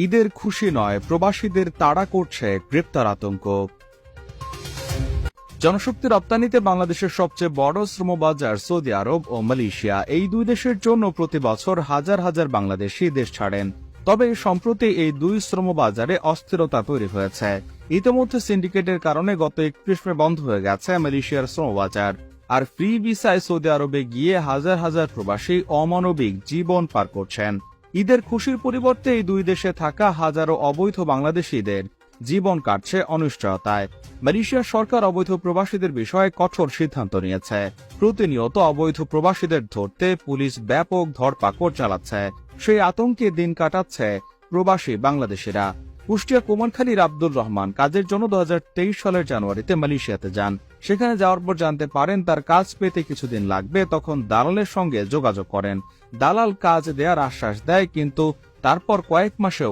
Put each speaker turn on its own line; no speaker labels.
ঈদের খুশি নয়, প্রবাসীদের তাড়া করছে গ্রেপ্তার আতঙ্ক। জনশক্তি রপ্তানিতে বাংলাদেশের সবচেয়ে বড় শ্রমবাজার সৌদি আরব ও মালয়েশিয়া, এই দুই দেশের জন্য প্রতি বছর হাজার হাজার বাংলাদেশি দেশ ছাড়েন। তবে সম্প্রতি এই দুই শ্রমবাজারে অস্থিরতা তৈরি হয়েছে। ইতিমধ্যে সিন্ডিকেটের কারণে গত 31 মে বন্ধ হয়ে গেছে মালয়েশিয়ার শ্রমবাজার। আর ফ্রি ভিসায় সৌদি আরবে গিয়ে হাজার হাজার প্রবাসী অমানবিক জীবন পার করছেন। ঈদের খুশির পরিবর্তে এই দুই দেশে থাকা হাজারো অবৈধ বাংলাদেশিদের জীবন কাটছে অনিশ্চয়তায়। মালয়েশিয়ার সরকার অবৈধ প্রবাসীদের বিষয়ে কঠোর সিদ্ধান্ত নিয়েছে। প্রতিনিয়ত অবৈধ প্রবাসীদের ধরতে পুলিশ ব্যাপক ধরপাকড় চালাচ্ছে। সেই আতঙ্কে দিন কাটাচ্ছে প্রবাসী বাংলাদেশিরা। কুষ্টিয়া কুমারখালীর আব্দুর রহমান কাজের জন্য 2023 সালের জানুয়ারিতে মালয়েশিয়াতে যান। সেখানে যাওয়ার পর জানতে পারেন তার কাজ পেতে কিছুদিন লাগবে। তখন দালালের সঙ্গে যোগাযোগ করেন। দালাল কাজ দেওয়ার আশ্বাস দেয়, কিন্তু তারপর কয়েক মাসেও